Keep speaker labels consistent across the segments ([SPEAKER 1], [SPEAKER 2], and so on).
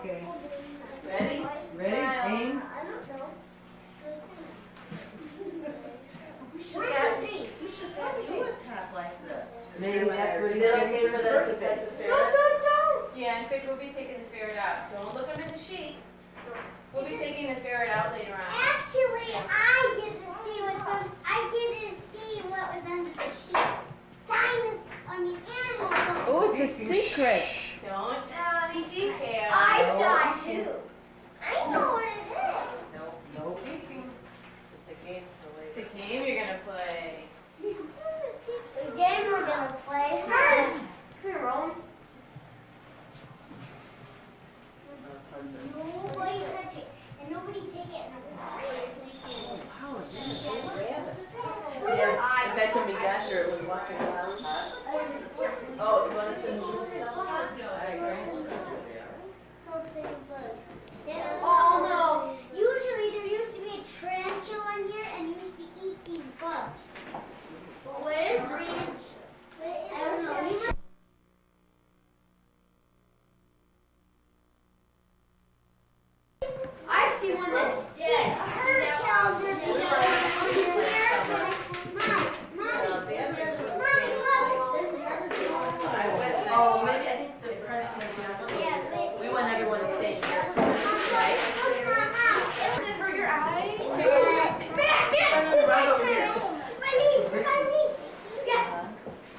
[SPEAKER 1] Okay.
[SPEAKER 2] Ready?
[SPEAKER 1] Ready? Aim.
[SPEAKER 2] You should do a tap like this.
[SPEAKER 1] Maybe that's what
[SPEAKER 2] Is
[SPEAKER 1] he's
[SPEAKER 2] it
[SPEAKER 1] getting
[SPEAKER 2] okay
[SPEAKER 1] for
[SPEAKER 2] for
[SPEAKER 1] his
[SPEAKER 2] them to
[SPEAKER 1] birthday.
[SPEAKER 2] set the ferret?
[SPEAKER 3] Yeah, in fact, we'll be taking the ferret out. Don't look under the sheet. We'll be taking the ferret out later on.
[SPEAKER 4] Actually, I get to see what's on. I get to see what was under the sheet. Dinosaur, I mean animal.
[SPEAKER 5] Oh, it's a secret.
[SPEAKER 3] Don't tell any details.
[SPEAKER 4] I saw it too. I know what it is.
[SPEAKER 1] Nope.
[SPEAKER 2] It's a game for
[SPEAKER 3] It's
[SPEAKER 2] later.
[SPEAKER 3] a game you're gonna play.
[SPEAKER 4] The game we're gonna play. Come here, Roland. Nobody touch it, and nobody take it.
[SPEAKER 1] How is this? Go grab it.
[SPEAKER 2] Yeah, in fact, when we got here, it was walking around. Oh, you want us to move stuff? I agree.
[SPEAKER 4] Oh no! Usually there used to be a tarantula in here and used to eat these bugs. But where's the I don't know. He must I see one that's dead. I heard it calendar.
[SPEAKER 2] So I went, oh, maybe I think the predator, we want everyone to stay here. Right?
[SPEAKER 3] For your eyes.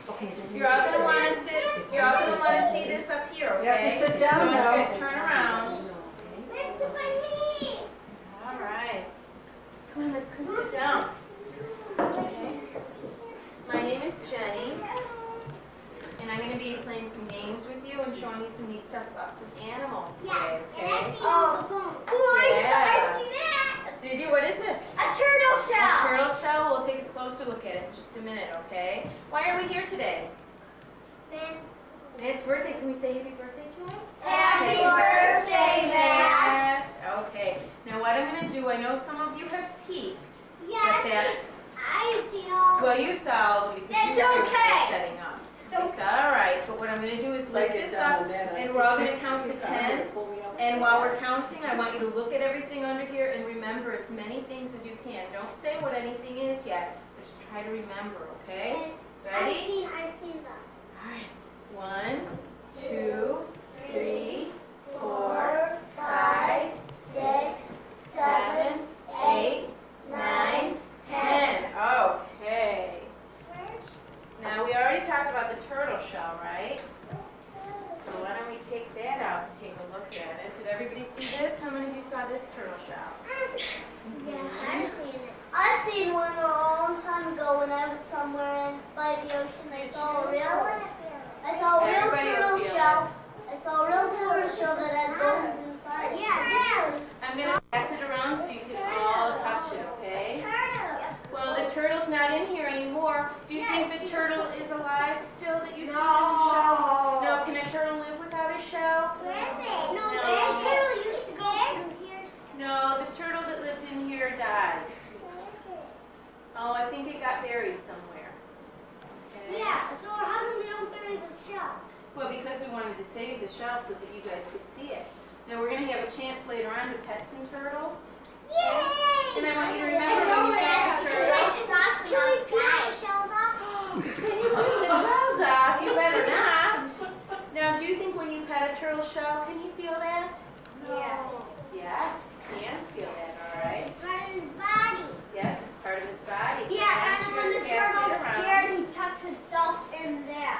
[SPEAKER 2] Okay.
[SPEAKER 3] You're all gonna want to sit. You're all gonna want to see this up here,
[SPEAKER 1] You have
[SPEAKER 3] okay?
[SPEAKER 1] to sit down
[SPEAKER 3] So
[SPEAKER 1] now.
[SPEAKER 3] you guys turn around. All right. Come on, let's come sit down. Okay. My name is Jenny, and I'm gonna be playing some games with you and showing you some neat stuff about some animals today. Okay? Did you? What is it?
[SPEAKER 4] A turtle
[SPEAKER 3] A
[SPEAKER 4] shell.
[SPEAKER 3] turtle shell. We'll take a closer look at it in just a minute, okay? Why are we here today? It's birthday. Can we say happy birthday to him?
[SPEAKER 4] Happy birthday, Matt.
[SPEAKER 3] Okay. Now what I'm going to do, I know some of you have peeked. But
[SPEAKER 4] Yes,
[SPEAKER 3] that's,
[SPEAKER 4] I've seen all.
[SPEAKER 3] well, you saw because
[SPEAKER 4] That's
[SPEAKER 3] you have your
[SPEAKER 4] okay.
[SPEAKER 3] setting up.
[SPEAKER 4] It's
[SPEAKER 3] It's all right. But what I'm going to do is lift this up, and we're all going to count to 10. And while we're counting, I want you to look at everything under here and remember as many things as you can. Don't say what anything is yet, but just try to remember, okay? Ready?
[SPEAKER 4] I've seen them.
[SPEAKER 3] All right. 1, 2, 3, 4, 5, 6, 7, 8, 9, 10. Okay. Now we already talked about the turtle shell, right? So why don't we take that out and take a look at it? Did everybody see this? How many of you saw this turtle shell?
[SPEAKER 4] Yes, I've seen it. I've seen one a long time ago when I was somewhere by the ocean. I saw a real
[SPEAKER 3] Everybody
[SPEAKER 4] turtle
[SPEAKER 3] will feel
[SPEAKER 4] shell. I saw a real turtle shell that had bones inside. Yeah, this was
[SPEAKER 3] I'm going to pass it around so you can all touch it, okay? Well, the turtle's not in here anymore. Do you think the turtle is alive still that you saw in the shell? No. Can a turtle live without a shell?
[SPEAKER 4] No, that turtle used to go through here.
[SPEAKER 3] No, the turtle that lived in here died. Oh, I think it got buried somewhere. Okay.
[SPEAKER 4] Yeah, so how come they don't bury the shell?
[SPEAKER 3] Well, because we wanted to save the shell so that you guys could see it. Now, we're going to have a chance later on to pet some turtles.
[SPEAKER 4] Yay!
[SPEAKER 3] And I want you to remember when you pet the turtles.
[SPEAKER 4] Can we peel the shells off?
[SPEAKER 3] Can you bring the shells off? You better not. Now, do you think when you pet a turtle shell, can you feel that?
[SPEAKER 4] Yeah.
[SPEAKER 3] Yes, can feel that, all right?
[SPEAKER 4] It's part of his body.
[SPEAKER 3] Yes, it's part of his body. So
[SPEAKER 4] Yeah,
[SPEAKER 3] why
[SPEAKER 4] and
[SPEAKER 3] don't
[SPEAKER 4] when
[SPEAKER 3] you
[SPEAKER 4] the
[SPEAKER 3] guys pass it
[SPEAKER 4] turtle's
[SPEAKER 3] around?
[SPEAKER 4] scared, he tucks himself in there.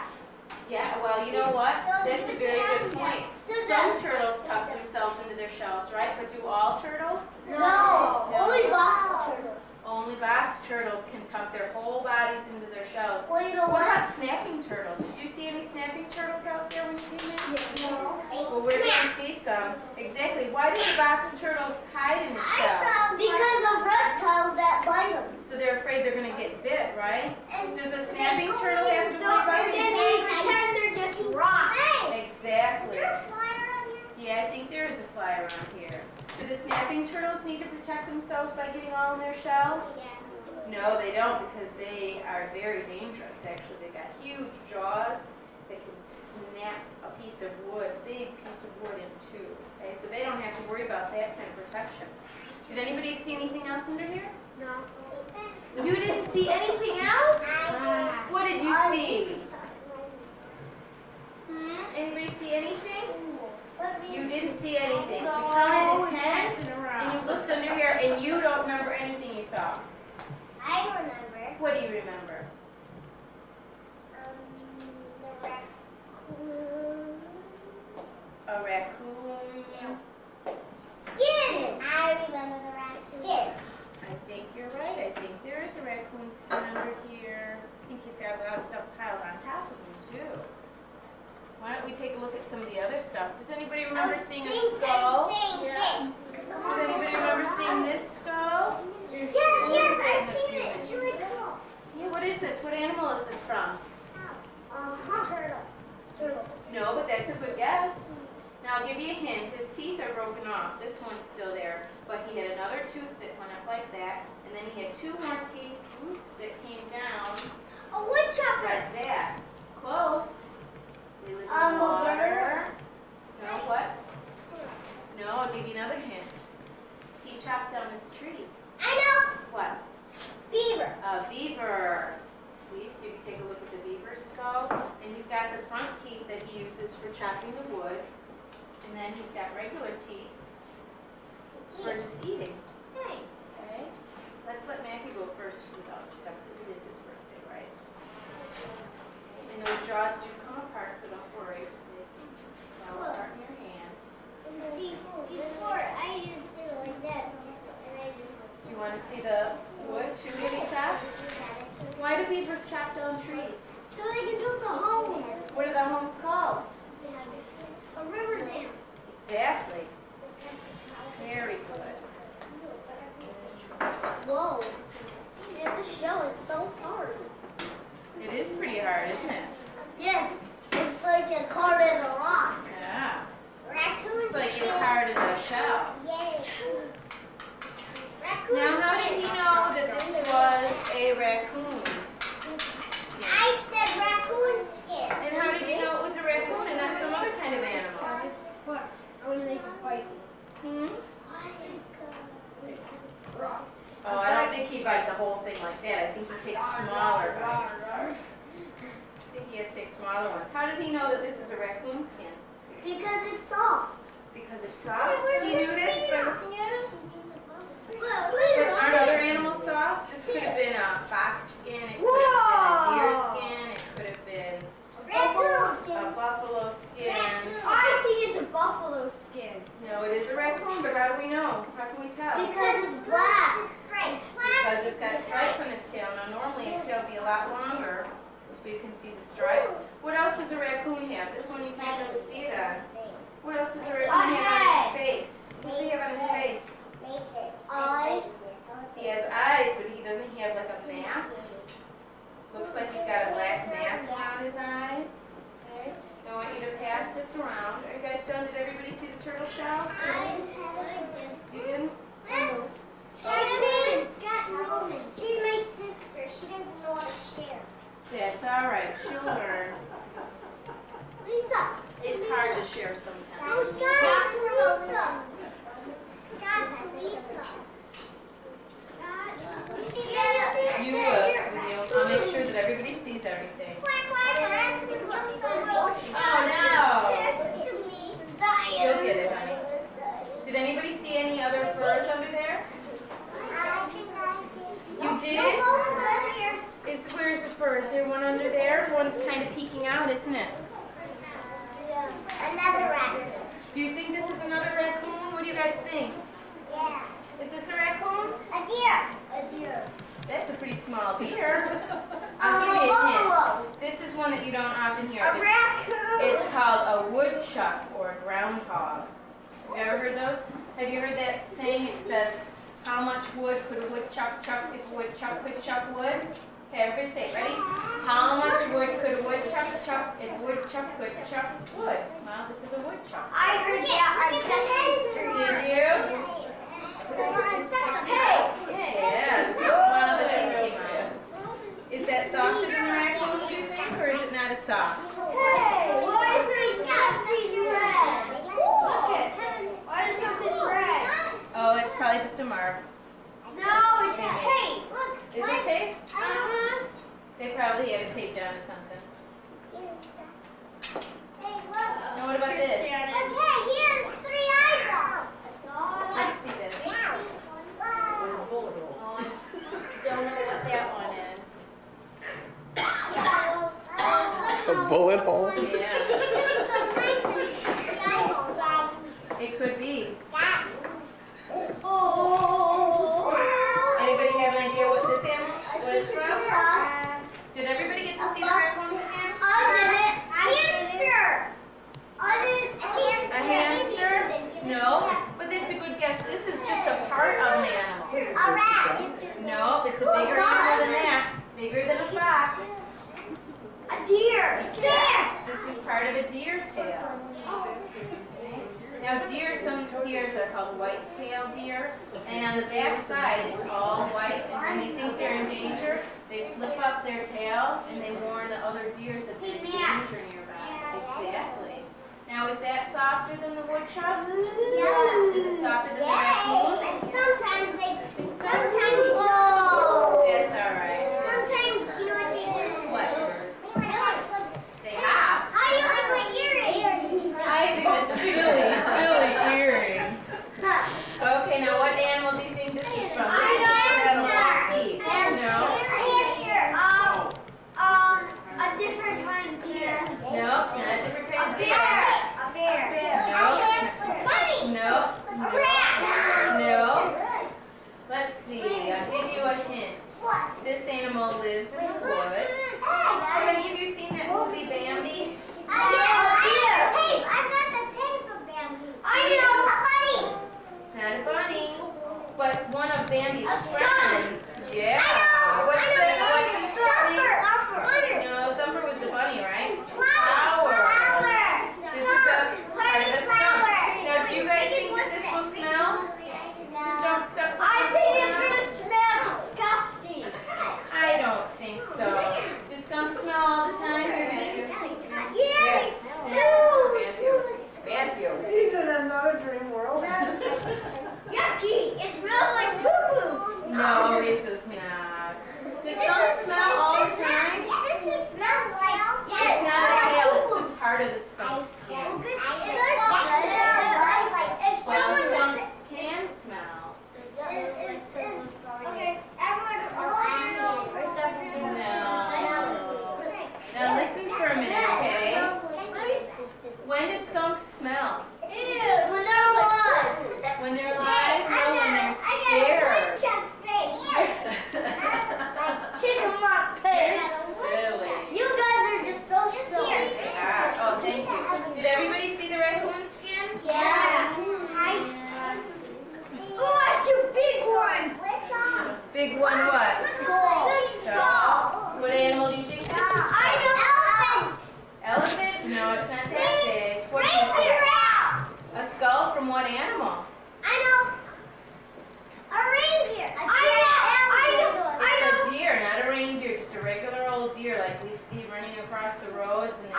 [SPEAKER 3] Yeah, well, you know what? That's a very good point. Some turtles tuck themselves into their shells, right? But do all turtles?
[SPEAKER 4] No, only box turtles.
[SPEAKER 3] Only box turtles can tuck their whole bodies into their shells.
[SPEAKER 4] Well, you know
[SPEAKER 3] What
[SPEAKER 4] what?
[SPEAKER 3] about snapping turtles? Did you see any snapping turtles out there when you came in?
[SPEAKER 4] No.
[SPEAKER 3] Well, we're going to see some. Exactly. Why does a box turtle hide in the shell?
[SPEAKER 4] Because of reptiles that bite them.
[SPEAKER 3] So they're afraid they're going to get bit, right?
[SPEAKER 4] And
[SPEAKER 3] Does a snapping turtle have to worry about
[SPEAKER 4] and then
[SPEAKER 3] getting
[SPEAKER 4] they
[SPEAKER 3] bit?
[SPEAKER 4] pretend they're just rocks.
[SPEAKER 3] Exactly.
[SPEAKER 4] There's a fly around here.
[SPEAKER 3] Yeah, I think there is a fly around here. Do the snapping turtles need to protect themselves by getting all in their shell?
[SPEAKER 4] Yeah.
[SPEAKER 3] No, they don't, because they are very dangerous. Actually, they've got huge jaws that can snap a piece of wood, big piece of wood in two. Okay, so about that kind of protection. Did anybody see anything else under here?
[SPEAKER 4] No.
[SPEAKER 3] You didn't see anything else? What did you see? Anybody see anything? You didn't see anything. You counted to 10 and you looked under here and you don't remember anything you saw.
[SPEAKER 4] I remember.
[SPEAKER 3] What do you remember?
[SPEAKER 4] The raccoon.
[SPEAKER 3] A raccoon.
[SPEAKER 4] Skin. I remember the raccoon. Skin.
[SPEAKER 3] I think you're right. I think there is a raccoon skin under here. I think he's got a lot of stuff piled on top of him too. Why don't we take a look at some of the other stuff? Does anybody remember seeing a skull?
[SPEAKER 4] Yes.
[SPEAKER 3] Does anybody remember seeing this skull?
[SPEAKER 4] Yes, I've seen it. It's really cool.
[SPEAKER 3] Yeah, what is this? What animal is this from?
[SPEAKER 4] Turtle.
[SPEAKER 3] No, but that's a good guess. Now I'll give you a hint. His teeth are broken off. This one's still there. But he had another tooth that went up like that. And then he had 2 more teeth, that came down
[SPEAKER 4] A woodchopper.
[SPEAKER 3] like that. Close. They live in
[SPEAKER 4] A
[SPEAKER 3] water.
[SPEAKER 4] bird.
[SPEAKER 3] No, what? No, I'll give you another hint. He chopped down his tree.
[SPEAKER 4] I know.
[SPEAKER 3] What?
[SPEAKER 4] Beaver.
[SPEAKER 3] A beaver. See, so you can take a look at the beaver skull. And he's got the front teeth that he uses for chopping the wood. And then he's got regular teeth for just eating.
[SPEAKER 4] Right.
[SPEAKER 3] Okay? Let's let Matthew go first without the stuff because it is his birthday, right? And those jaws do come apart, so don't worry. They fall apart in your hand.
[SPEAKER 4] See, before I used to do like that, and I just
[SPEAKER 3] Do you want to see the wood too getting chopped? Why do beavers chop down trees?
[SPEAKER 4] so they can build a home.
[SPEAKER 3] What are the homes called?
[SPEAKER 4] A river dam.
[SPEAKER 3] Exactly. Very good.
[SPEAKER 4] Whoa. This shell is so hard.
[SPEAKER 3] It is pretty hard, isn't it?
[SPEAKER 4] Yeah, it's like as hard as a rock.
[SPEAKER 3] Yeah.
[SPEAKER 4] Raccoons.
[SPEAKER 3] It's like as hard as a shell.
[SPEAKER 4] Yay. Raccoons.
[SPEAKER 3] Now, how did he know that this was a raccoon?
[SPEAKER 4] I said raccoon skin.
[SPEAKER 3] And how did you know it was a raccoon and not some other kind of animal?
[SPEAKER 1] What? I want to make a bite.
[SPEAKER 3] Hmm? Oh, I don't think he bite the whole thing like that. I think he takes smaller bites. I think he has to take smaller ones. How did he know that this is a raccoon skin?
[SPEAKER 4] Because it's soft.
[SPEAKER 3] Because it's soft? He knew this by looking at it?
[SPEAKER 4] Well,
[SPEAKER 3] Aren't other animals soft? This could have been a fox skin, it could have been a deer skin, it could have been
[SPEAKER 4] raccoon skin.
[SPEAKER 3] a buffalo skin.
[SPEAKER 1] I think it's a buffalo skin.
[SPEAKER 3] No, it is a raccoon, but how do we know? How can we tell?
[SPEAKER 4] Because it's black.
[SPEAKER 3] Because it's got stripes on his tail. Now normally his tail would be a lot longer, so you can see the stripes. What else does a raccoon have? This one you can't really see it on. What else does a raccoon have on his face? What does he have on his face?
[SPEAKER 4] Eyes.
[SPEAKER 3] He has eyes, but he doesn't have like a mask. Looks like he's got a black mask around his eyes. Okay. Now I want you to pass this around. Are you guys done? Did everybody see the turtle shell? You didn't?
[SPEAKER 4] Scott Nolan. She's my sister. She doesn't know how to share.
[SPEAKER 3] That's all right. She'll learn.
[SPEAKER 4] Lisa.
[SPEAKER 3] It's hard to share
[SPEAKER 4] No,
[SPEAKER 3] sometimes.
[SPEAKER 4] Scott to Lisa. Scott to Lisa.
[SPEAKER 3] You will, sweetie. I'll make sure that everybody sees everything. You'll get it, honey. Did anybody see any other furs under there? You did? Where's the fur? Is there one under there? One's kind of peeking out, isn't it?
[SPEAKER 4] Another raccoon.
[SPEAKER 3] Do you think this is another raccoon? What do you guys think?
[SPEAKER 4] Yeah.
[SPEAKER 3] Is this a raccoon?
[SPEAKER 4] A deer. A deer.
[SPEAKER 3] That's a pretty small deer. I'll give you a hint. This is one that you don't often hear.
[SPEAKER 4] A raccoon.
[SPEAKER 3] It's called a woodchuck or a groundhog. Have you ever heard those? Have you heard that saying? It says, how much wood could a woodchuck chuck if a woodchuck could chuck wood? Okay, everybody say it. Ready? How much wood could a woodchuck chuck if a woodchuck could chuck wood? Well, this is a woodchuck.
[SPEAKER 4] I heard that on Sesame
[SPEAKER 3] Did you? Yeah, one of the teeth came out. Is that softer than the raccoon, do you think, or is it not as soft?
[SPEAKER 4] Hey, why is there something red? Look it. Why is something red?
[SPEAKER 2] or
[SPEAKER 4] No, it's tape. Look.
[SPEAKER 2] is it tape?
[SPEAKER 4] Uh-huh.
[SPEAKER 2] They probably had it taped down to something.
[SPEAKER 4] Hey, look.
[SPEAKER 2] Now what about this?
[SPEAKER 4] Okay, he has 3 eyeballs.
[SPEAKER 2] Let's see this.
[SPEAKER 1] There's a bullet hole.
[SPEAKER 2] Oh, I don't know what that one is.
[SPEAKER 5] A bullet hole?
[SPEAKER 2] Yeah,
[SPEAKER 4] Took some knife and shot the eyeballs.
[SPEAKER 2] it could be.
[SPEAKER 4] Oh.
[SPEAKER 2] Anybody have an idea what this animal, what it's from? Did everybody get to see the raccoon skin?
[SPEAKER 4] Hamster.
[SPEAKER 2] A hamster? No, but that's a good guess. This is just a part of an animal.
[SPEAKER 4] A rat.
[SPEAKER 2] No, it's a bigger animal than that. Bigger than a fox.
[SPEAKER 4] A deer.
[SPEAKER 2] Yes, this is part of a deer tail. Now deer, some deers are called white-tailed deer, and on the back side it's all white, and when they think they're in danger, they flip up their tail and they warn the other deers that there's danger nearby. Exactly. Now is that softer than the woodchuck?
[SPEAKER 4] Yeah.
[SPEAKER 2] Is it softer than the raccoon?
[SPEAKER 4] And sometimes, whoa.
[SPEAKER 2] That's alright.
[SPEAKER 4] Sometimes, you know what they do?
[SPEAKER 2] What? They
[SPEAKER 4] They
[SPEAKER 2] have.
[SPEAKER 4] How do you like my earring?
[SPEAKER 2] I think it's silly earring. Okay, now what animal do you think this is from? This is from teeth. No.
[SPEAKER 4] A different kind of deer.
[SPEAKER 2] No, not a different kind of deer.
[SPEAKER 4] A bear.
[SPEAKER 2] No.
[SPEAKER 4] A hamster. Bunny.
[SPEAKER 2] No.
[SPEAKER 4] A rat.
[SPEAKER 2] No. Let's see. I'll give you a hint.
[SPEAKER 4] What?
[SPEAKER 2] This animal lives in the woods. Have any of you seen that movie Bambi?
[SPEAKER 4] Tape. I got the tape of Bambi. I know. A bunny.
[SPEAKER 2] It's not a bunny, but one of Bambi's
[SPEAKER 4] A
[SPEAKER 2] friends. Yeah. What's his name? No, Thumper was the bunny, right? Flower. This is a part of the skunk. Now, do you guys think that this will smell? Just don't stop.
[SPEAKER 4] Smell disgusting.
[SPEAKER 2] I don't think so. Do skunks smell all the time? Matthew?
[SPEAKER 4] Yes.
[SPEAKER 2] Matthew.
[SPEAKER 1] He's in another dream world.
[SPEAKER 4] Yucky. It smells like poo-poo.
[SPEAKER 2] No, it does not. Does skunks smell all the time?
[SPEAKER 4] This just smells like
[SPEAKER 2] It's not a tail, it's just part of the skunk's skin.
[SPEAKER 4] If
[SPEAKER 2] Well,
[SPEAKER 4] someone
[SPEAKER 2] skunks can smell.
[SPEAKER 4] Okay, everyone,
[SPEAKER 2] Now listen for a minute, okay? When do skunks smell?
[SPEAKER 4] When they're alive.
[SPEAKER 2] When they're alive? No, when they're scared.
[SPEAKER 4] Chickamauga
[SPEAKER 2] They're
[SPEAKER 4] face.
[SPEAKER 2] silly.
[SPEAKER 4] You guys are just so silly.
[SPEAKER 2] They are. Oh, thank you. Did everybody see the raccoon skin?
[SPEAKER 4] Yeah. Oh, I see a big one.
[SPEAKER 2] Big one what?
[SPEAKER 4] Skull.
[SPEAKER 2] What animal do you think this is from?
[SPEAKER 4] I know.
[SPEAKER 2] Elephant? No, it's not that big. What do you think?
[SPEAKER 4] Reindeer.
[SPEAKER 2] A skull from what animal?
[SPEAKER 4] I know. A reindeer. I know.
[SPEAKER 2] It's a deer, not a reindeer, just a regular old deer like we'd see running across the roads. And
[SPEAKER 4] I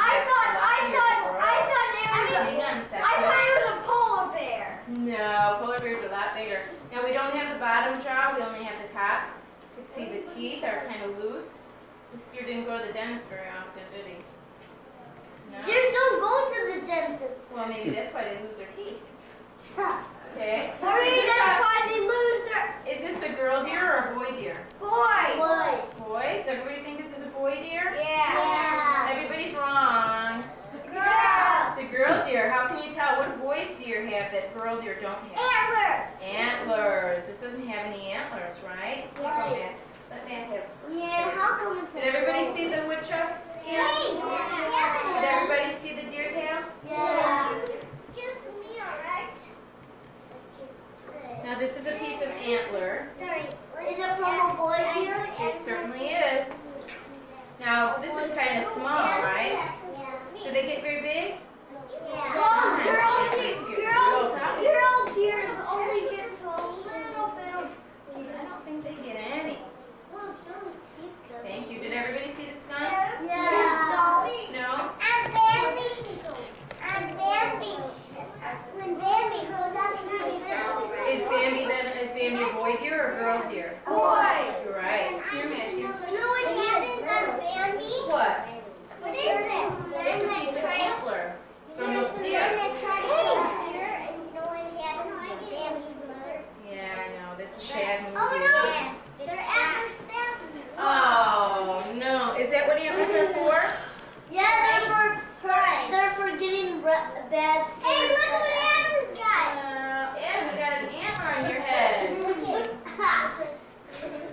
[SPEAKER 2] Hang on a second.
[SPEAKER 4] thought it was a polar bear.
[SPEAKER 2] No, polar bears are a lot bigger. Now we don't have the bottom jaw, we only have the top. You can see the teeth are kind of loose. This deer didn't go to the dentist very often, did he? No?
[SPEAKER 4] Deers don't go to the dentist.
[SPEAKER 2] Well, maybe that's why they lose their teeth. Okay.
[SPEAKER 4] Maybe that's why they lose their
[SPEAKER 2] Is this a girl deer or a boy deer?
[SPEAKER 4] boy.
[SPEAKER 2] Boy? Does everybody think this is a boy deer?
[SPEAKER 4] Yeah.
[SPEAKER 2] Everybody's wrong.
[SPEAKER 4] Girl.
[SPEAKER 2] It's a girl deer. How can you tell what boys deer have that girl deer don't have?
[SPEAKER 4] Antlers.
[SPEAKER 2] Antlers. This doesn't have any antlers, right?
[SPEAKER 4] Yes.
[SPEAKER 2] Let Matt have it.
[SPEAKER 4] Yeah, how come it's
[SPEAKER 2] Did everybody see the woodchuck skin? Did everybody see the deer tail?
[SPEAKER 4] Yeah. Give it to me, alright?
[SPEAKER 2] Now this is a piece of antler.
[SPEAKER 4] Sorry. Is it from a boy deer?
[SPEAKER 2] It certainly is. Now this is kind of small, right? Do they get very big?
[SPEAKER 4] Oh, girl deers only get to a little bit of.
[SPEAKER 2] I don't think they get any. Thank you. Did everybody see the skunk?
[SPEAKER 4] Yeah.
[SPEAKER 2] No?
[SPEAKER 4] I'm Bambi.
[SPEAKER 2] boy deer or girl deer?
[SPEAKER 4] Boy.
[SPEAKER 2] You're right. Here, Matthew.
[SPEAKER 4] You know what happened on Bambi?
[SPEAKER 2] What?
[SPEAKER 4] What is this?
[SPEAKER 2] It's a piece of antler from
[SPEAKER 4] There's
[SPEAKER 2] a
[SPEAKER 4] some
[SPEAKER 2] deer.
[SPEAKER 4] men that tried to kill a deer, and you know what happened to Bambi's mother?
[SPEAKER 2] Yeah, I know. This is a sad movie.
[SPEAKER 4] Oh no! Their antlers stabbed me.
[SPEAKER 2] Oh, no. Is that what antlers are for?
[SPEAKER 4] Yeah, they're for getting bad. Hey, look what Adam's got.
[SPEAKER 2] Adam, you got an antler on your head.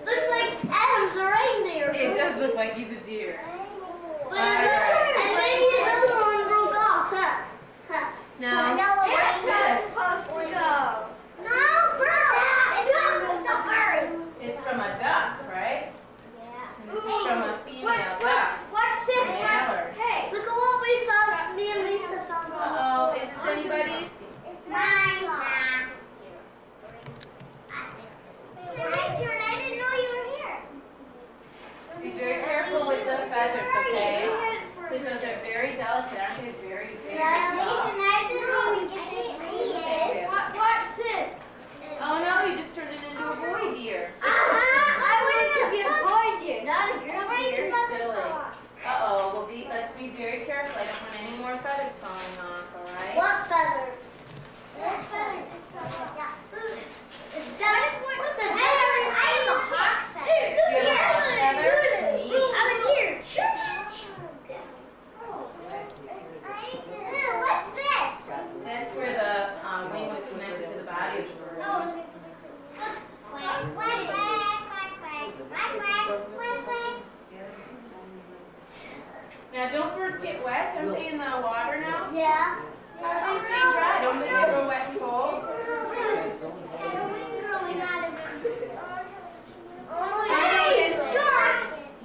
[SPEAKER 4] Looks like Adam's a reindeer.
[SPEAKER 2] It does look like he's a deer.
[SPEAKER 4] But and maybe his other one broke off.
[SPEAKER 2] Now, what's this?
[SPEAKER 4] No, bro. It's a bird.
[SPEAKER 2] It's from a duck, right? And this is from a female duck.
[SPEAKER 4] What's this?
[SPEAKER 2] An antler.
[SPEAKER 4] Hey, look at what we found. Me and Lisa found.
[SPEAKER 2] Uh-oh, is this anybody's?
[SPEAKER 4] It's mine. Richard, I didn't know you were here.
[SPEAKER 2] Be very careful with the feathers, okay? Because those are very delicate, aren't they? Very, very
[SPEAKER 4] Yeah,
[SPEAKER 2] soft.
[SPEAKER 4] Nathan, I didn't know we get to see it. What's this?
[SPEAKER 2] Oh no, you just turned it into a boy deer.
[SPEAKER 4] I wanted to be a boy deer, not a girl deer.
[SPEAKER 2] Silly. Uh-oh, let's be very careful. I don't want any more feathers falling off, alright?
[SPEAKER 4] What feathers? What feathers just fell like that? What's a feather? I have a hawk feather.
[SPEAKER 2] You have a hawk feather? Neat.
[SPEAKER 4] I'm a deer. What's this?
[SPEAKER 2] That's where the wing was connected to the body of the bird.
[SPEAKER 4] Quack, quack, quack, quack, quack, quack, quack, quack.
[SPEAKER 2] Now don't birds get wet? Aren't they in the water now?
[SPEAKER 4] Yeah.
[SPEAKER 2] How do they stay dry? Don't they get real wet and cold?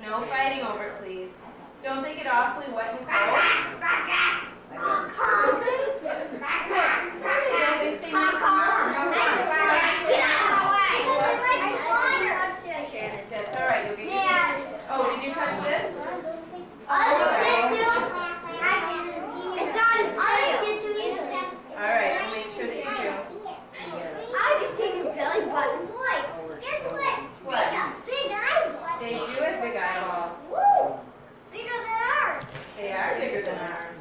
[SPEAKER 2] No fighting over it, please. Don't they get awfully wet and cold? Don't they stay nice and warm? How come? That's alright, you'll get used to it. Oh, did you touch this? Alright, I'll make sure that you do.
[SPEAKER 4] Guess what?
[SPEAKER 2] What?
[SPEAKER 4] They got big eyeballs.
[SPEAKER 2] They do have big eyeballs.
[SPEAKER 4] Woo! Bigger than ours.
[SPEAKER 2] They are bigger than ours.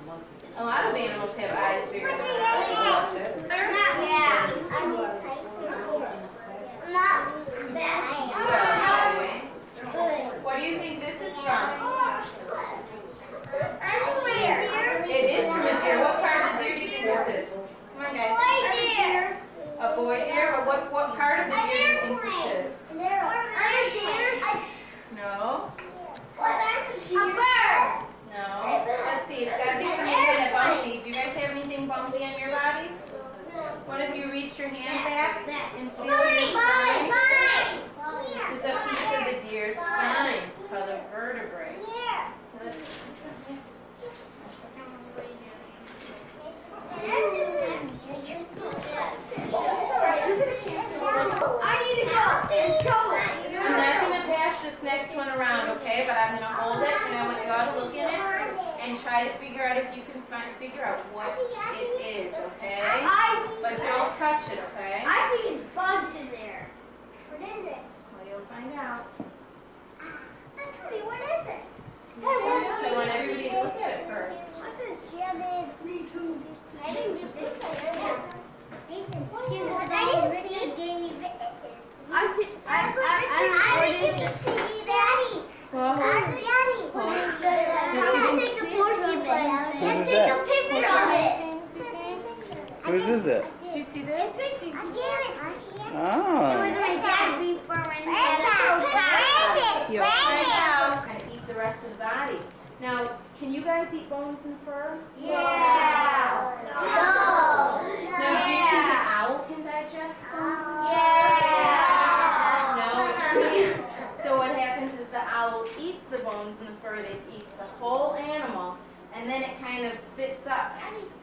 [SPEAKER 2] A lot of animals have eyes bigger than ours.
[SPEAKER 4] Yeah. Not bad.
[SPEAKER 2] Okay. What do you think this is from?
[SPEAKER 4] Everywhere.
[SPEAKER 2] It is from a deer. What part of the deer do you think this is? Come on, guys.
[SPEAKER 4] Boy deer.
[SPEAKER 2] A boy deer? Or what part of the deer do you think this is? No?
[SPEAKER 4] A bird.
[SPEAKER 2] No? Let's see. It's got to be something kind of bumpy. Do you guys have anything bumpy on your bodies? What if you reach your hand back and feel your spine? This is a piece of the deer's spine. It's called a vertebrae. Let's
[SPEAKER 4] I need to go. There's trouble.
[SPEAKER 2] I'm not going to pass this next one around, okay? But I'm going to hold it, and I want you all to look in it and try to figure out if you can figure out what it is, okay? But don't touch it, okay?
[SPEAKER 4] I think it's bugs in there. What is it?
[SPEAKER 2] Well, you'll find out.
[SPEAKER 4] Just tell me, what is it?
[SPEAKER 2] So I want everybody to look at it first.
[SPEAKER 4] What is Janet? Me too. I didn't do this. I didn't get to see Daddy.
[SPEAKER 2] Well,
[SPEAKER 4] Daddy.
[SPEAKER 2] yes, you didn't see it.
[SPEAKER 4] Let's take a picture of it.
[SPEAKER 2] Things you think?
[SPEAKER 5] Whose is it?
[SPEAKER 2] Did you see this?
[SPEAKER 5] Oh.
[SPEAKER 2] You'll find out and eat the rest of the body. Now, can you guys eat bones and fur?
[SPEAKER 4] Yeah.
[SPEAKER 2] Now, do you think an owl can digest bones and fur? No, it can't. So what happens is the owl eats the bones and the fur, it eats the whole animal, and then it kind of spits up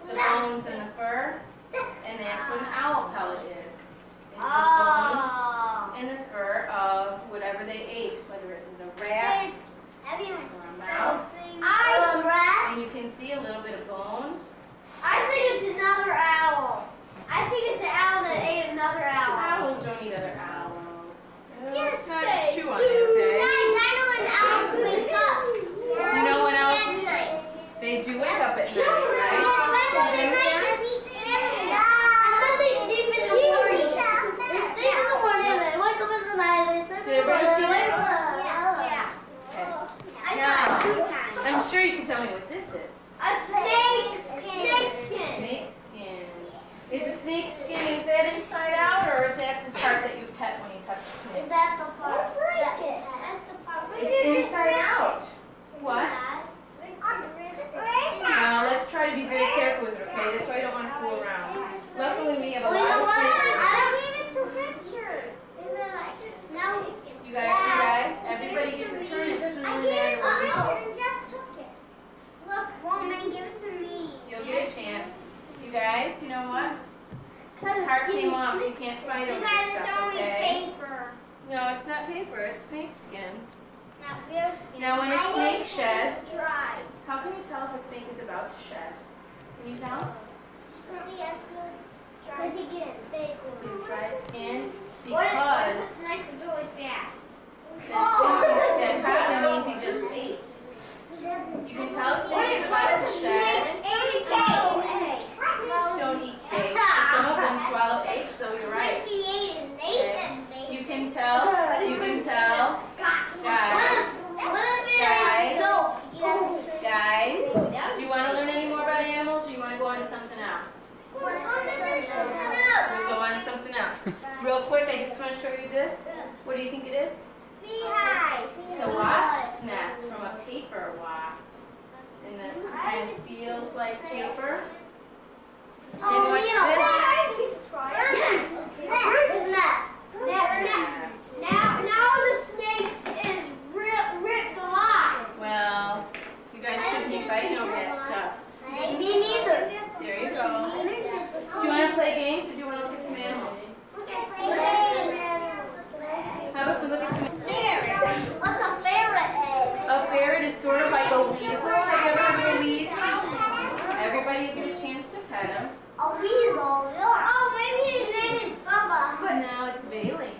[SPEAKER 2] the bones and the fur, and that's what an owl pellet is. It's the bones and the fur of whatever they ate, whether it was a rat or a mouse. And you can see a little bit of bone.
[SPEAKER 4] I think it's another owl. I think it's the owl that ate another owl.
[SPEAKER 2] Owls don't eat other owls. skin, is that inside out or is that the part that you pet when you touch the
[SPEAKER 4] Is
[SPEAKER 2] snake?
[SPEAKER 4] that the part? Break it. That's the part.
[SPEAKER 2] It's inside out. What? Now let's try to be very careful with it, okay? That's why I don't want to fool around. Luckily we have a
[SPEAKER 4] Well, you
[SPEAKER 2] lot
[SPEAKER 4] know
[SPEAKER 2] of
[SPEAKER 4] what?
[SPEAKER 2] snakes.
[SPEAKER 4] I don't need it to Richard. Now,
[SPEAKER 2] You guys, everybody gets a turn. It doesn't
[SPEAKER 4] I
[SPEAKER 2] really
[SPEAKER 4] gave it to
[SPEAKER 2] matter.
[SPEAKER 4] Richard and Jeff took it. Look, woman, give it to me.
[SPEAKER 2] You'll get a chance. You guys, you know what?
[SPEAKER 4] Cause
[SPEAKER 2] Heart
[SPEAKER 4] give
[SPEAKER 2] came
[SPEAKER 4] me
[SPEAKER 2] off. You
[SPEAKER 4] sweet-
[SPEAKER 2] can't fight
[SPEAKER 4] You
[SPEAKER 2] over
[SPEAKER 4] guys,
[SPEAKER 2] this
[SPEAKER 4] it's
[SPEAKER 2] stuff,
[SPEAKER 4] only
[SPEAKER 2] okay?
[SPEAKER 4] paper.
[SPEAKER 2] No, it's not paper. It's snake skin.
[SPEAKER 4] Not real skin.
[SPEAKER 2] Now, when a
[SPEAKER 4] I
[SPEAKER 2] snake
[SPEAKER 4] want
[SPEAKER 2] sheds-
[SPEAKER 4] to try.
[SPEAKER 2] How can you tell if a snake is about to shed? Can you tell?
[SPEAKER 4] Because he gets big.
[SPEAKER 2] This is dry skin
[SPEAKER 4] What if the
[SPEAKER 2] because
[SPEAKER 4] snake is really fast?
[SPEAKER 2] that probably means he just ate. You can tell a snake is about to shed. Snakes don't eat cake. Some of them swallow eggs, so you're right. You can tell, guys, do you want to learn any more about animals or you want to go on to something else? Let's go on to something else. Real quick, I just want to show you this. What do you think it is? It's a wasp's nest from a paper wasp. And it kind of feels like paper. And what's this? Well, you guys shouldn't be fighting over that stuff. There you go. Do you want to play games or do you want to look at some animals? How about we look at some...
[SPEAKER 4] What's a ferret?
[SPEAKER 2] A ferret is sort of like a weasel. Have you ever heard of a weasel? Everybody will get a chance to pet him.
[SPEAKER 4] A weasel. Oh, maybe his name is Bubba.
[SPEAKER 2] Now it's Bailey.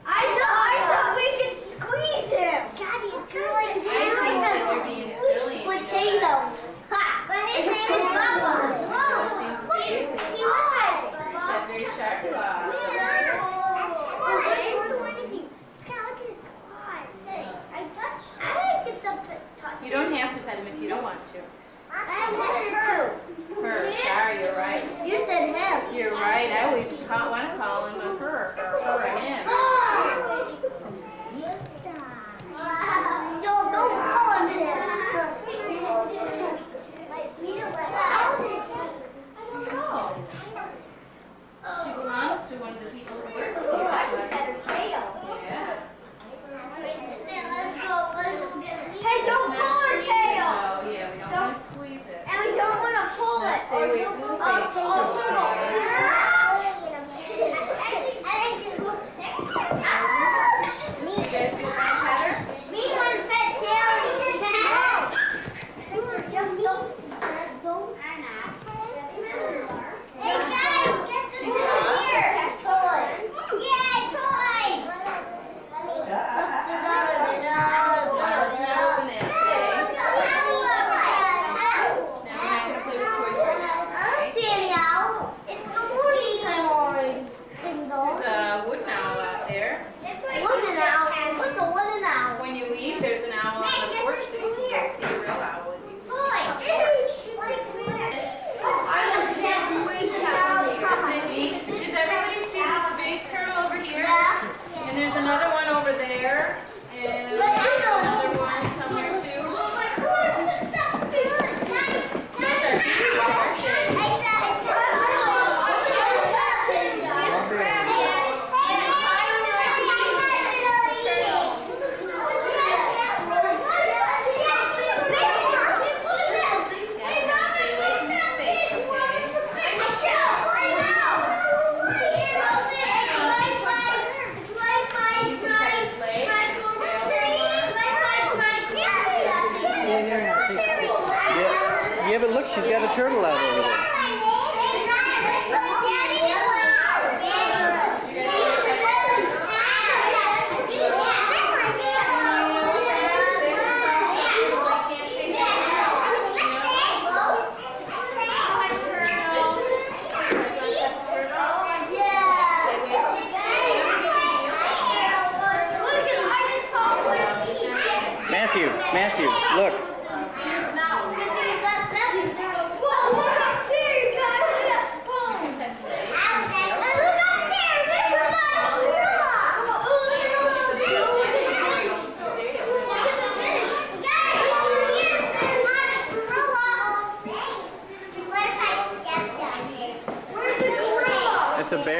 [SPEAKER 4] I thought we could squeeze him. Scotty, it's like
[SPEAKER 2] I think that you're being silly.
[SPEAKER 4] potato. Ha! But his name is Bubba.
[SPEAKER 2] He's
[SPEAKER 4] He was.
[SPEAKER 2] got very sharp claws.
[SPEAKER 4] Scott, look at his claws. I didn't get to touch
[SPEAKER 2] You don't have to pet him if you don't want to.
[SPEAKER 4] I wanted her.
[SPEAKER 2] Her. Sorry, you're right.
[SPEAKER 4] You said him.
[SPEAKER 2] You're right. I always want to call him a her or him.
[SPEAKER 4] Yo, don't call him him. How old is she?
[SPEAKER 2] I don't know. She belongs to one of the people who work
[SPEAKER 4] Oh,
[SPEAKER 2] here.
[SPEAKER 4] I think that's a tail.
[SPEAKER 2] Yeah.
[SPEAKER 4] Hey, don't pull her tail.
[SPEAKER 2] Oh, yeah, we don't want to squeeze it.
[SPEAKER 4] And we don't want to pull it.
[SPEAKER 2] Stay away from the face. You guys get that header?
[SPEAKER 4] Me want to pet Terry. Hey guys, get the
[SPEAKER 2] She's
[SPEAKER 4] toy
[SPEAKER 2] up.
[SPEAKER 4] here. Toys. Yay, toys.
[SPEAKER 2] Now let's not open it, okay? Now we're not going to play with toys right now,
[SPEAKER 4] I don't
[SPEAKER 2] okay?
[SPEAKER 4] see any owls. It's the morning time already. Ding dong.
[SPEAKER 2] There's a wood owl out there.
[SPEAKER 4] Wooden owl. What's a wooden owl?
[SPEAKER 2] When you leave, there's an owl on the porch that you can go see a real owl with you. Doesn't it eat? Does everybody see this big turtle over here? And there's another one over there. And another one somewhere too. Those are big ones. Stay away from his face, okay? You can pet his legs, his tail.
[SPEAKER 5] Yeah, but look, she's got a turtle out over there. Matthew, look.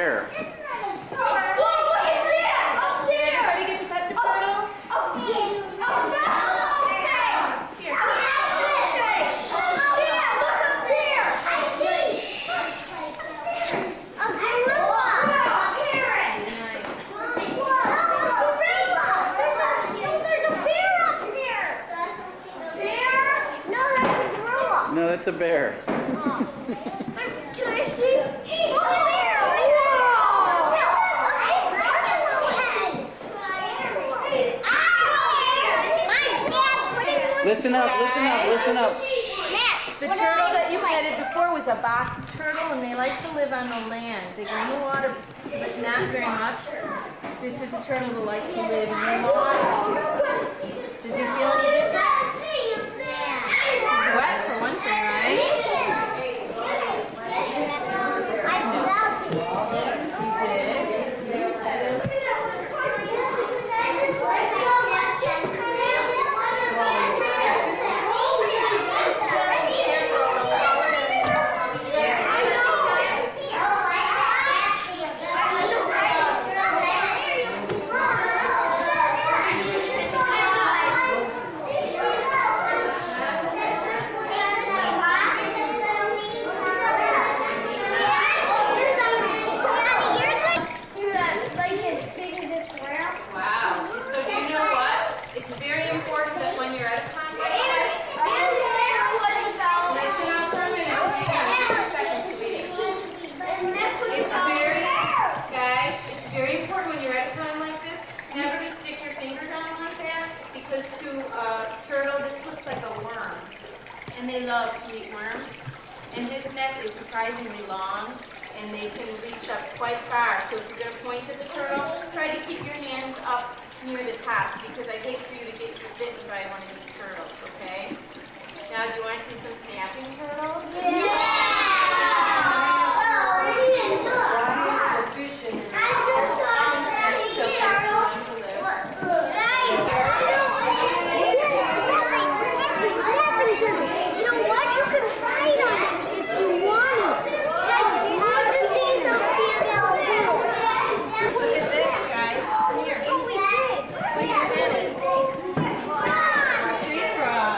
[SPEAKER 5] bear.
[SPEAKER 2] Everybody get to pet the turtle?
[SPEAKER 5] No, that's a bear.
[SPEAKER 4] Can I see?
[SPEAKER 5] Listen up, listen up, listen up.
[SPEAKER 2] The turtle that you petted before was a box turtle, and they like to live on the land. They go in the water, but not very much. This is a turtle that likes to live in the water. Does he feel any different? He's wet for one thing, right? Wow. And so do you know what? It's very important that when you're at a con like this, listen up for a minute. Hang on 2 seconds, sweetie. Guys, it's very important when you're at a con like this, never to stick your finger down like that, because to a turtle, this looks like a worm. And they love to eat worms. And his neck is surprisingly long, and they can reach up quite far. So if you're going to point at the turtle, try to keep your hands up near the top, because I hate for you to get bitten by one of these turtles, okay? Now, do you want to see some snapping turtles? Look at this, guys. Come here. What do you think? Tree frog.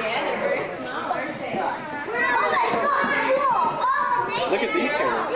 [SPEAKER 2] Yeah, they're very small, aren't they?
[SPEAKER 5] Look at these turtles.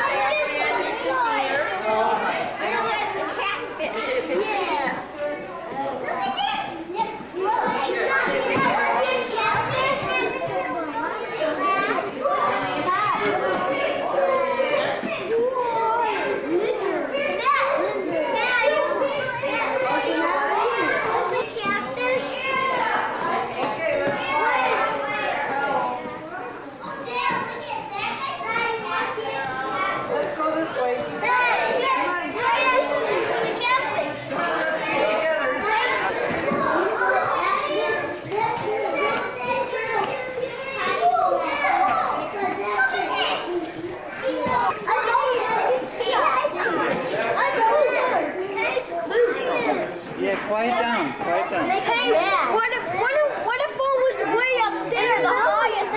[SPEAKER 5] Yeah, quiet down, quiet down.
[SPEAKER 4] Hey, what if I was way up there, the highest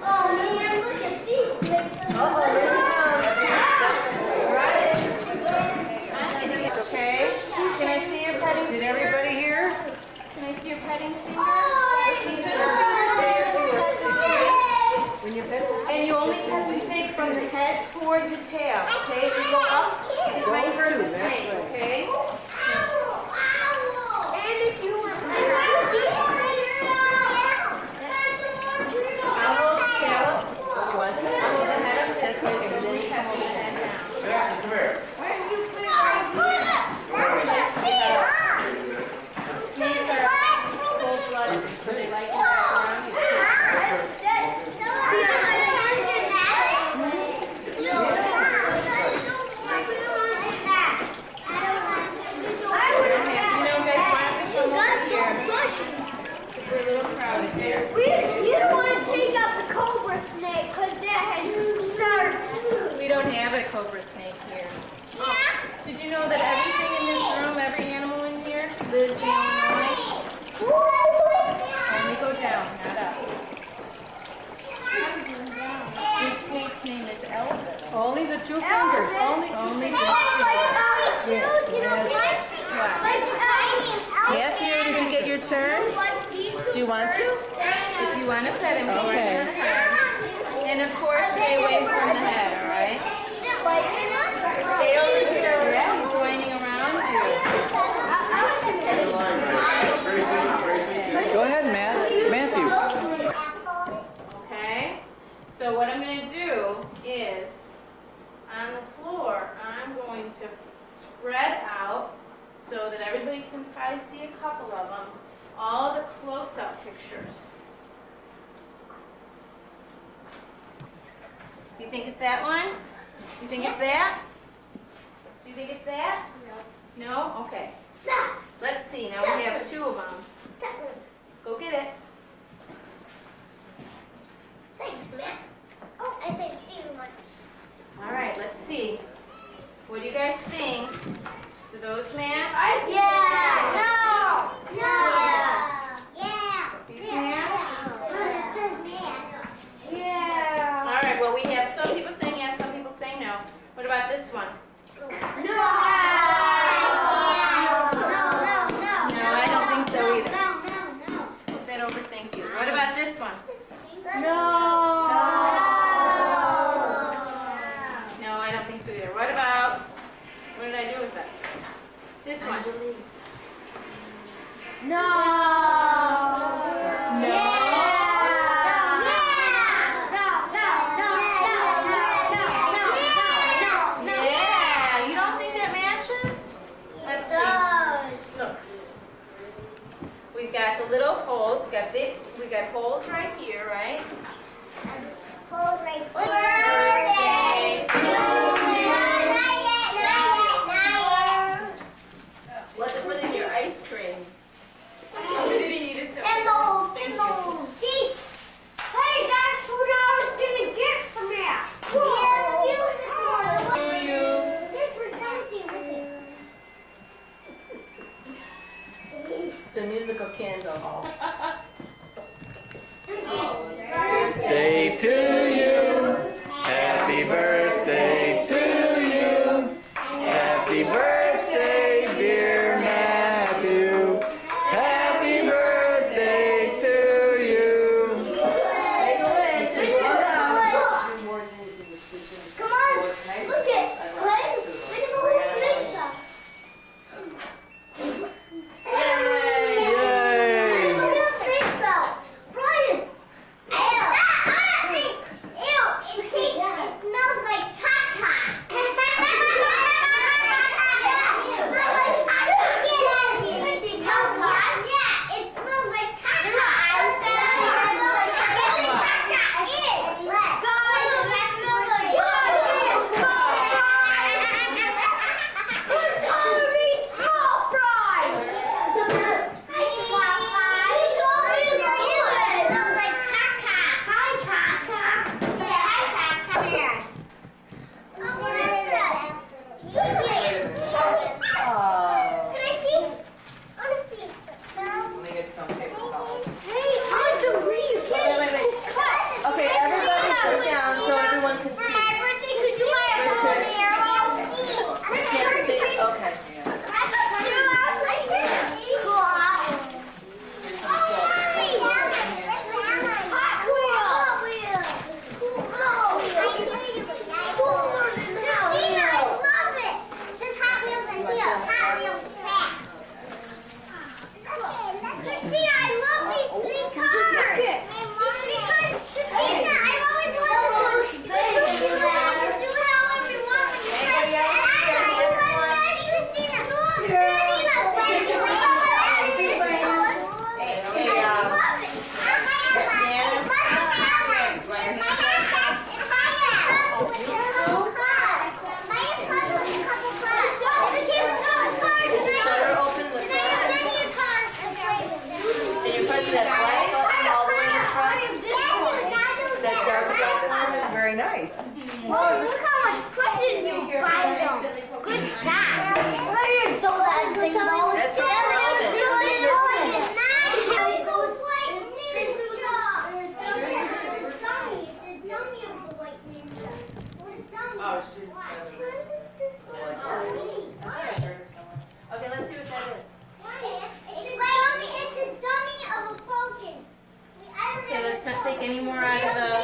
[SPEAKER 4] Oh man, look at these things.
[SPEAKER 2] Okay? Can I see your petting finger?
[SPEAKER 1] Did everybody hear?
[SPEAKER 2] Can I see your petting finger?
[SPEAKER 4] Oh,
[SPEAKER 2] These are the fingers that
[SPEAKER 1] When you pet
[SPEAKER 2] and you only pet the snake from the head toward the tail, okay? If you go up, it might hurt the snake, okay?
[SPEAKER 4] And if you were
[SPEAKER 2] Elbow, tail, elbow the head up this way, so then you have to put that down. Snakes are cold-blooded, so they like to wrap around you. You know, guys, why don't we come over here? Because we're a little crowded there.
[SPEAKER 4] You don't want to take out the cobra snake because that has sharp.
[SPEAKER 2] We don't have a cobra snake here.
[SPEAKER 4] Yeah.
[SPEAKER 2] Did you know that everything in this room, every animal in here, lives in Illinois? Only go down, not up. Is
[SPEAKER 1] Only the two fingers. Only the
[SPEAKER 2] Matthew, did you get your turn? Do you want to? If you want to pet him, go right
[SPEAKER 1] Okay.
[SPEAKER 2] ahead. And of course, stay away from the head, all right?
[SPEAKER 4] Stay over here.
[SPEAKER 2] Yeah, he's whining around you.
[SPEAKER 5] Go ahead, Matthew.
[SPEAKER 2] Okay? So what I'm going to do is, on the floor, I'm going to spread out so that everybody can probably see a couple of them, all the close-up pictures. Do you think it's that one? You think it's that? Do you think it's that? No. No? Okay. Let's see. Now we have two of them. Go get it.
[SPEAKER 4] Thanks, Matt. Oh, I said you much.
[SPEAKER 2] All right, let's see. What do you guys think? Do those match?
[SPEAKER 4] Yeah. No. Yeah.
[SPEAKER 2] These match?
[SPEAKER 4] Yeah.
[SPEAKER 2] All right, well, we have some people saying yes, some people saying no. What about this one?
[SPEAKER 4] No.
[SPEAKER 2] No, I don't think so either.
[SPEAKER 4] No.
[SPEAKER 2] Flip that over, thank you. What about this one?
[SPEAKER 4] No.
[SPEAKER 2] No, I don't think so either. What about, what did I do with that? This one?
[SPEAKER 4] No.
[SPEAKER 2] Yeah, you don't think that matches? Let's see. Look. We've got the little holes, we got holes right here, right?
[SPEAKER 4] Birthday to you.
[SPEAKER 3] What to put in your ice cream?
[SPEAKER 2] Oh, did he just
[SPEAKER 4] Kindles.
[SPEAKER 2] Thank you.
[SPEAKER 4] Sheesh. Hey, that's what I was gonna get from there. This was nice.
[SPEAKER 3] It's a musical candle.
[SPEAKER 5] Birthday to you. Happy birthday to you. Happy birthday, dear Matthew. Happy birthday to you.
[SPEAKER 4] Come on, look at the whole snake stuff.
[SPEAKER 5] Yay!
[SPEAKER 4] Look at the snake stuff. Brian. Ew, it smells like caca. Yeah, it smells like caca.
[SPEAKER 3] Oh.
[SPEAKER 4] Can I see? I want to see.
[SPEAKER 3] Let me get some paper towels.
[SPEAKER 4] Hey, I want to read.
[SPEAKER 3] Okay, everybody sit down so everyone can
[SPEAKER 4] For
[SPEAKER 3] see.
[SPEAKER 4] my birthday, could you buy a bow and arrow?
[SPEAKER 3] Can't see? Okay.
[SPEAKER 4] Christina, I love these three cars. Christina, I've always wanted this one. Do it however you want when you press it. Christina,
[SPEAKER 3] Shutter open the front. And you press that black button all the way in front. That dark black one is very nice.
[SPEAKER 4] Oh, look how much questions you find them. Good job. Where did you throw that thing though?
[SPEAKER 3] That's from Robin.
[SPEAKER 1] Oh, she's feathered.
[SPEAKER 2] Okay, let's see what that is.
[SPEAKER 4] It's a dummy of a falcon. I don't know.
[SPEAKER 2] Okay, let's not take any more out of the